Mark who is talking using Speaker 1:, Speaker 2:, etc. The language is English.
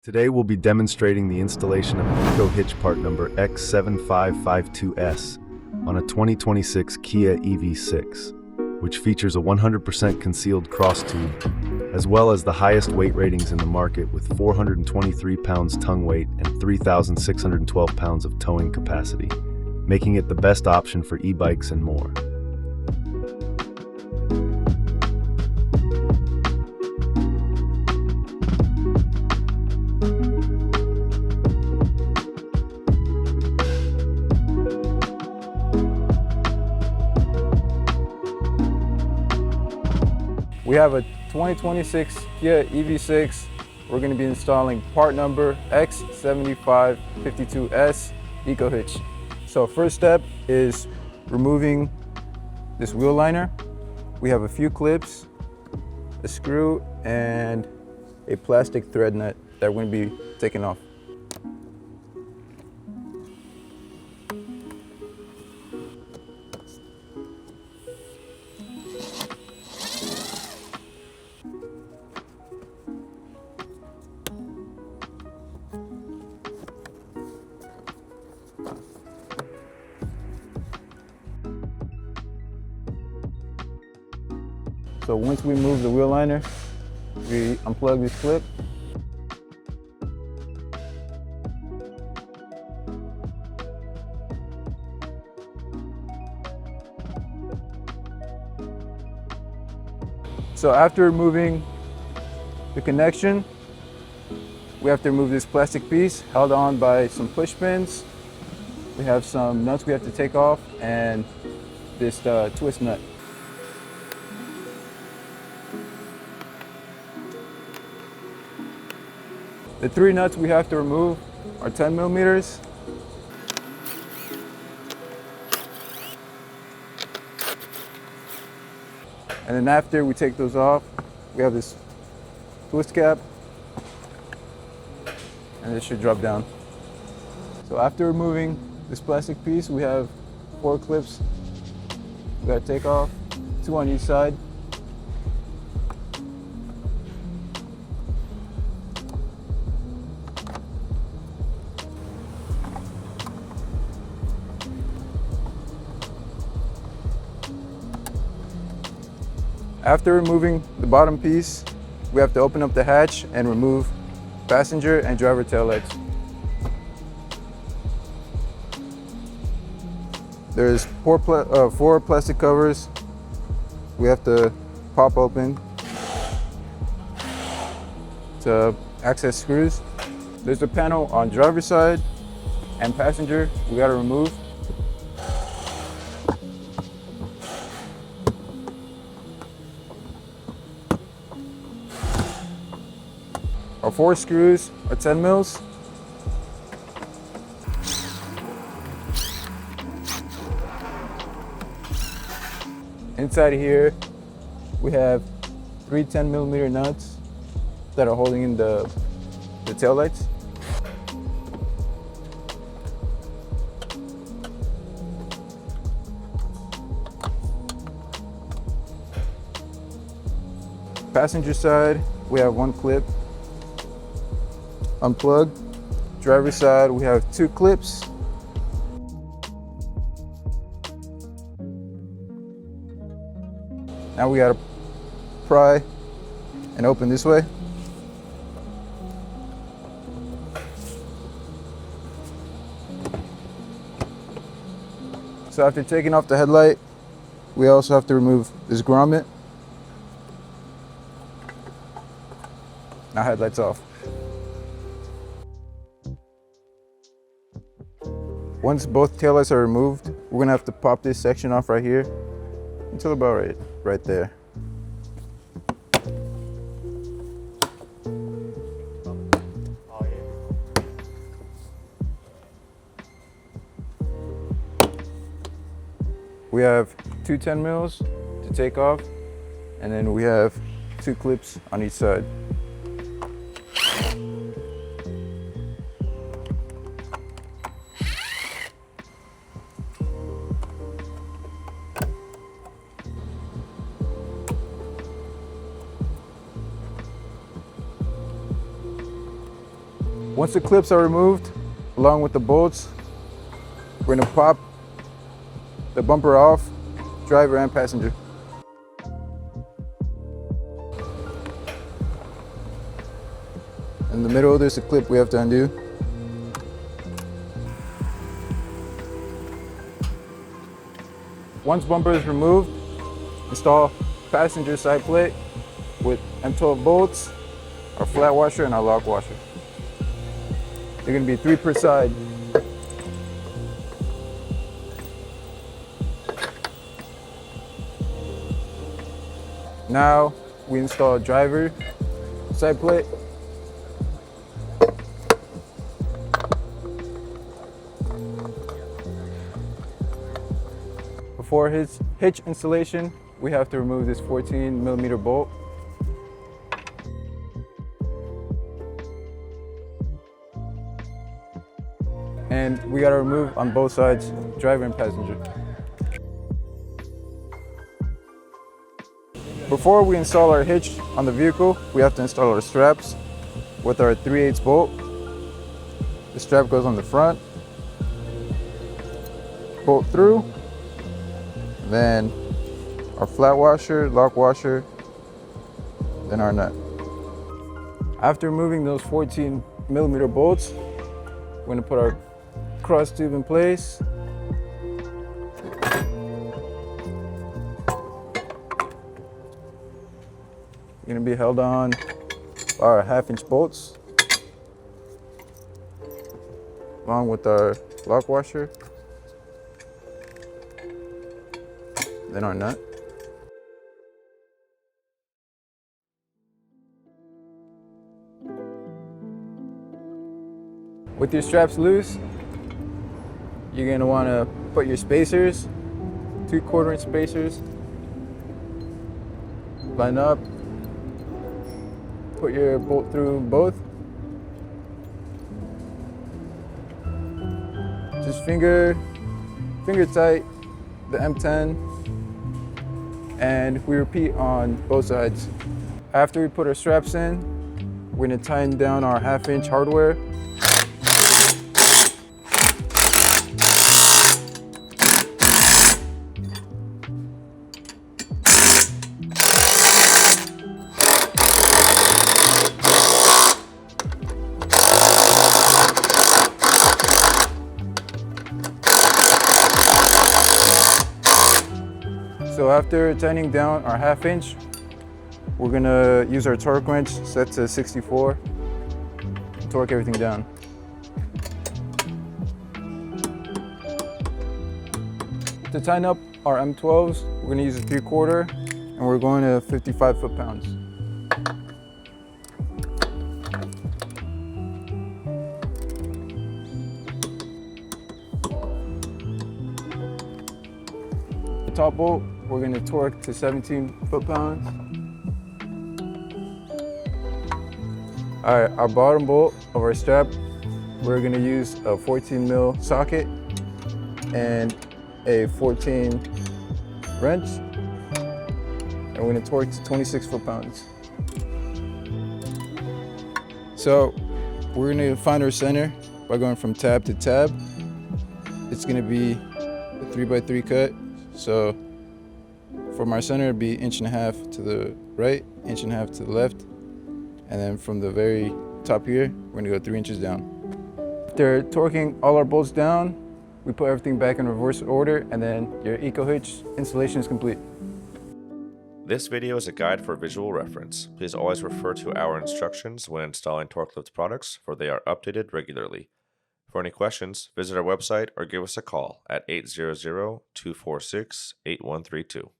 Speaker 1: Today we'll be demonstrating the installation of EcoHitch part number X7552S on a 2026 Kia EV6, which features a 100% concealed cross tube, as well as the highest weight ratings in the market with 423 pounds tongue weight and 3,612 pounds of towing capacity, making it the best option for e-bikes and more.
Speaker 2: We have a 2026 Kia EV6. We're going to be installing part number X7552S EcoHitch. So first step is removing this wheel liner. We have a few clips, a screw, and a plastic thread nut that we're going to be taking off. So once we move the wheel liner, we unplug this clip. So after removing the connection, we have to remove this plastic piece held on by some push pins. We have some nuts we have to take off and this twist nut. The three nuts we have to remove are 10 millimeters. And then after we take those off, we have this twist cap, and this should drop down. So after removing this plastic piece, we have 4 clips we gotta take off, 2 on each side. After removing the bottom piece, we have to open up the hatch and remove passenger and driver taillights. There's 4 plastic covers we have to pop open to access screws. There's a panel on driver's side and passenger we got to remove. Our 4 screws are 10 mils. Inside here, we have 3 10 millimeter nuts that are holding in the taillights. Passenger side, we have 1 clip. Unplug. Driver's side, we have 2 clips. Now we gotta pry and open this way. So after taking off the headlight, we also have to remove this grommet. Now headlight's off. Once both taillights are removed, we're gonna have to pop this section off right here until about right there. We have 2 10 mils to take off, and then we have 2 clips on each side. Once the clips are removed, along with the bolts, we're gonna pop the bumper off, driver and passenger. In the middle, there's a clip we have to undo. Once bumper is removed, install passenger side plate with M12 bolts, our flat washer and our lock washer. They're gonna be 3 per side. Now we install driver side plate. Before hitch installation, we have to remove this 14mm bolt. And we gotta remove on both sides, driver and passenger. Before we install our hitch on the vehicle, we have to install our straps with our 3/8 bolt. The strap goes on the front, bolt through, then our flat washer, lock washer, then our nut. After removing those 14mm bolts, we're gonna put our cross tube in place. Gonna be held on by our 1/2-inch bolts, along with our lock washer, then our nut. With your straps loose, you're gonna wanna put your spacers, 2/4-inch spacers, line up, put your bolt through both. Just finger tight the M10, and we repeat on both sides. After we put our straps in, we're gonna tighten down our 1/2-inch hardware. So after tightening down our 1/2-inch, we're gonna use our torque wrench set to 64 to torque everything down. To tighten up our M12s, we're gonna use a 3/4 and we're going to 55 foot-pounds. The top bolt, we're going to torque to 17 foot-pounds. All right, our bottom bolt of our strap, we're going to use a 14mm socket and a 14 wrench, and we're going to torque to 26 foot-pounds. So we're going to find our center by going from tab to tab. It's going to be a 3x3 cut. So from our center, it'd be 1.5 inches to the right, 1.5 inches to the left. And then from the very top here, we're gonna go 3 inches down. After torquing all our bolts down, we put everything back in reverse order, and then your EcoHitch installation is complete.
Speaker 3: This video is a guide for visual reference. Please always refer to our instructions when installing Torklift products, for they are updated regularly. For any questions, visit our website or give us a call at 800-246-8132.